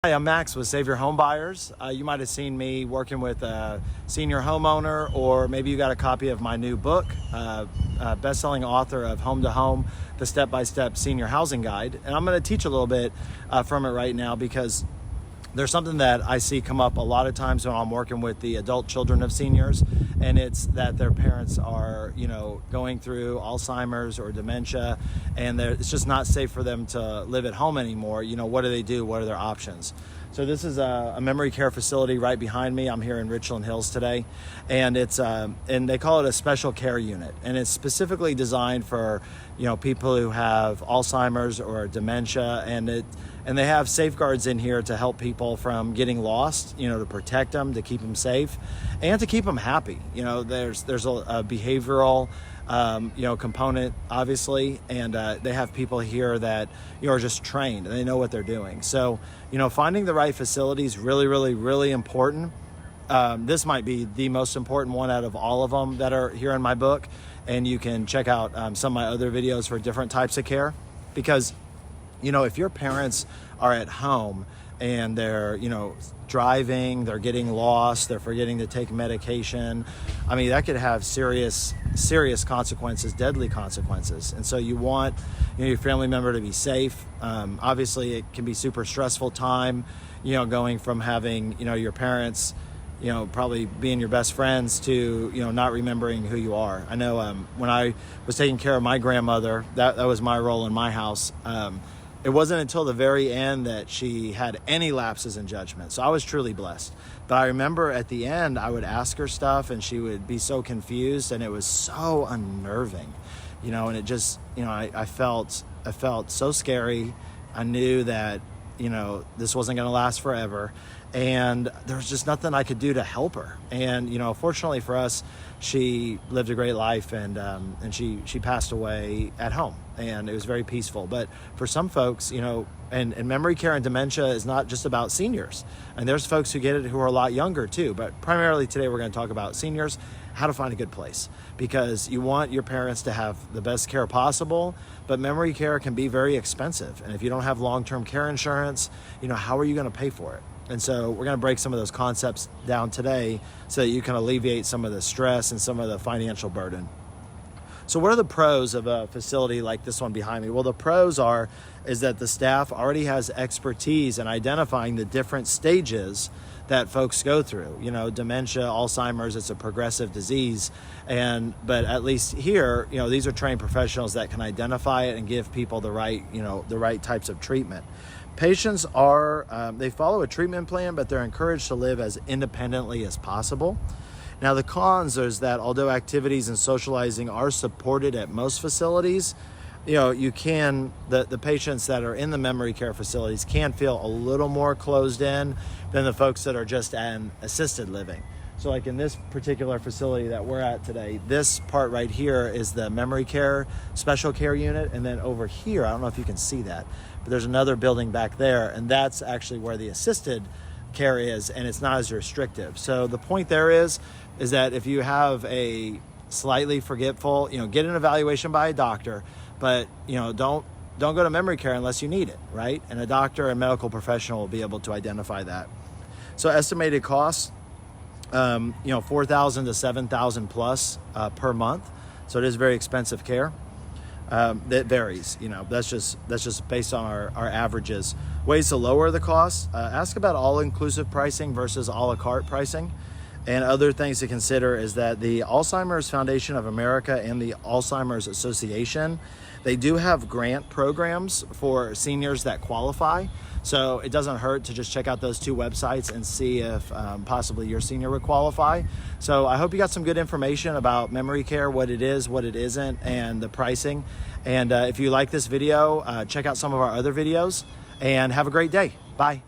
Hi, I'm Max with Save Your Home Buyers. You might have seen me working with a senior homeowner, or maybe you got a copy of my new book, best-selling author of Home to Home, the Step-by-Step Senior Housing Guide. And I'm going to teach a little bit from it right now, because there's something that I see come up a lot of times when I'm working with the adult children of seniors, and it's that their parents are, going through Alzheimer's or dementia, and it's just not safe for them to live at home anymore. What do they do? What are their options? So this is a memory care facility right behind me. I'm here in Richland Hills today, and it's and they call it a special care unit, and it's specifically designed for people who have Alzheimer's or dementia, and they have safeguards in here to help people from getting lost, to protect them, to keep them safe, and to keep them happy. There's a behavioral component, obviously, and they have people here that are just trained and they know what they're doing. So finding the right facility is really, really, really important. This might be the most important one out of all of them that are here in my book, and you can check out some of my other videos for different types of care, because if your parents are at home and they're, driving, they're getting lost, they're forgetting to take medication, that could have serious consequences, deadly consequences. And so you want your family member to be safe. Obviously, it can be super stressful time, going from having, your parents, probably being your best friends to, not remembering who you are. I know when I was taking care of my grandmother, that was my role in my house. It wasn't until the very end that she had any lapses in judgment. So I was truly blessed. But I remember at the end, I would ask her stuff and she would be so confused, and it was so unnerving, and it just, I felt so scary. I knew that, this wasn't going to last forever, and there was just nothing I could do to help her. And, fortunately for us, she lived a great life, and she passed away at home, and it was very peaceful. But for some folks, and memory care and dementia is not just about seniors, and there's folks who get it who are a lot younger too. But primarily today we're going to talk about seniors, how to find a good place, because you want your parents to have the best care possible, but memory care can be very expensive. And if you don't have long-term care insurance, how are you going to pay for it? And so we're going to break some of those concepts down today so that you can alleviate some of the stress and some of the financial burden. So what are the pros of a facility like this one behind me? Well, the pros is that the staff already has expertise in identifying the different stages that folks go through. Dementia, Alzheimer's, it's a progressive disease. But at least here, these are trained professionals that can identify it and give people the right types of treatment. Patients they follow a treatment plan, but they're encouraged to live as independently as possible. Now, the cons is that although activities and socializing are supported at most facilities, the patients that are in the memory care facilities can feel a little more closed in than the folks that are just in assisted living. So like in this particular facility that we're at today, this part right here is the memory care special care unit. And then over here, I don't know if you can see that, but there's another building back there, and that's actually where the assisted care is, and it's not as restrictive. So the point there is that if you have a slightly forgetful, get an evaluation by a doctor, but don't go to memory care unless you need it, right? And a doctor and medical professional will be able to identify that. So estimated costs, $4,000 to $7,000 plus per month. So it is very expensive care. That varies, that's just based on our averages. Ways to lower the costs, ask about all-inclusive pricing versus a la carte pricing. And other things to consider is that the Alzheimer's Foundation of America and the Alzheimer's Association, they do have grant programs for seniors that qualify. So it doesn't hurt to just check out those two websites and see if possibly your senior would qualify. So I hope you got some good information about memory care, what it is, what it isn't, and the pricing. And if you like this video, check out some of our other videos, and have a great day. Bye.